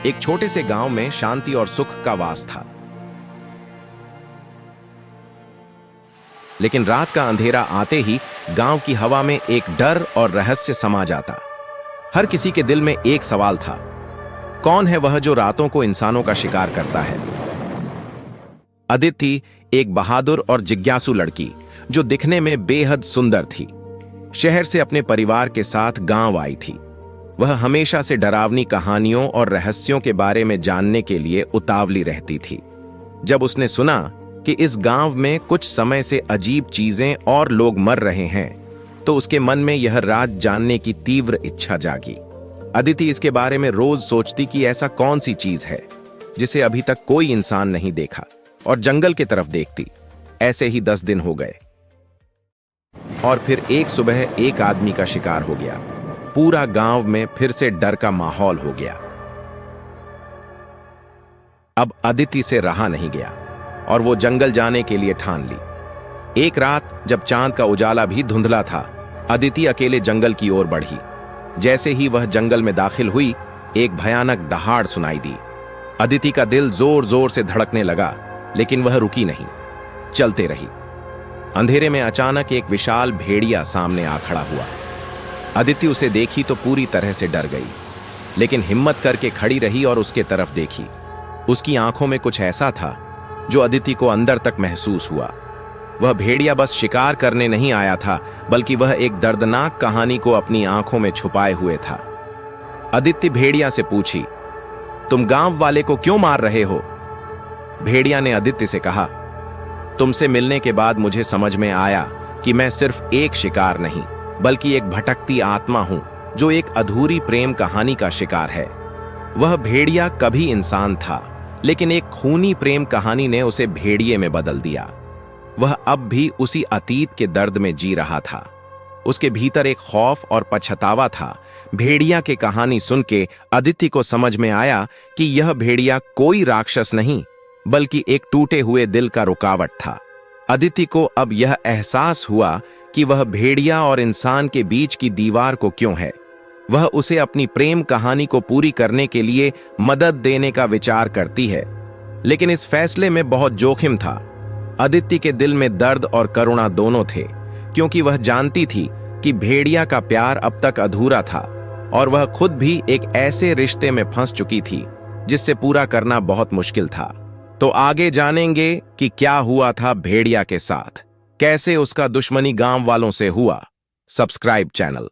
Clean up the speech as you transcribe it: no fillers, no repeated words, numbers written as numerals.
एक छोटे से गांव में शांति और सुख का वास था। लेकिन रात का अंधेरा आते ही गांव की हवा में एक डर और रहस्य समा जाता। हर किसी के दिल में एक सवाल था, कौन है वह जो रातों को इंसानों का शिकार करता है? अदिति एक बहादुर और जिज्ञासु लड़की जो दिखने में बेहद सुंदर थी, शहर से अपने परिवार के साथ गांव आई थी। वह हमेशा से डरावनी कहानियों और रहस्यों के बारे में जानने के लिए उतावली रहती थी। जब उसने सुना कि इस गांव में कुछ समय से अजीब चीजें और लोग मर रहे हैं, तो उसके मन में यह राज जानने की तीव्र इच्छा जागी। अदिति इसके बारे में रोज सोचती कि ऐसा कौन सी चीज है जिसे अभी तक कोई इंसान नहीं देखा, और जंगल की तरफ देखती। ऐसे ही 10 दिन हो गए और फिर एक सुबह एक आदमी का शिकार हो गया। पूरा गांव में फिर से डर का माहौल हो गया। अब अदिति से रहा नहीं गया और वो जंगल जाने के लिए ठान ली। एक रात जब चांद का उजाला भी धुंधला था, अदिति अकेले जंगल की ओर बढ़ी। जैसे ही वह जंगल में दाखिल हुई, एक भयानक दहाड़ सुनाई दी। अदिति का दिल जोर जोर से धड़कने लगा, लेकिन वह रुकी नहीं, चलते रही। अंधेरे में अचानक एक विशाल भेड़िया सामने आ खड़ा हुआ। अदिति उसे देखी तो पूरी तरह से डर गई, लेकिन हिम्मत करके खड़ी रही और उसके तरफ देखी। उसकी आंखों में कुछ ऐसा था जो अदिति को अंदर तक महसूस हुआ। वह भेड़िया बस शिकार करने नहीं आया था, बल्कि वह एक दर्दनाक कहानी को अपनी आंखों में छुपाए हुए था। अदिति भेड़िया से पूछी, तुम गांव वाले को क्यों मार रहे हो? भेड़िया ने अदिति से कहा, तुमसे मिलने के बाद मुझे समझ में आया कि मैं सिर्फ एक शिकार नहीं, बल्कि एक भटकती आत्मा हूं जो एक अधूरी प्रेम कहानी का शिकार है। वह भेड़िया कभी इंसान था, लेकिन एक खूनी प्रेम कहानी ने उसे भेड़िए में बदल दिया। वह अब भी उसी अतीत के दर्द में जी रहा था। उसके भीतर एक खौफ और पछतावा था। भेड़िया की कहानी सुन के अदिति को समझ में आया कि यह भेड़िया कोई राक्षस नहीं, बल्कि एक टूटे हुए दिल का रुकावट था। अदिति को अब यह एहसास हुआ कि वह भेड़िया और इंसान के बीच की दीवार को क्यों है। वह उसे अपनी प्रेम कहानी को पूरी करने के लिए मदद देने का विचार करती है, लेकिन इस फैसले में बहुत जोखिम था। अदिति के दिल में दर्द और करुणा दोनों थे, क्योंकि वह जानती थी कि भेड़िया का प्यार अब तक अधूरा था और वह खुद भी एक ऐसे रिश्ते में फंस चुकी थी जिससे पूरा करना बहुत मुश्किल था। तो आगे जानेंगे कि क्या हुआ था भेड़िया के साथ, कैसे उसका दुश्मनी गांव वालों से हुआ। Subscribe channel.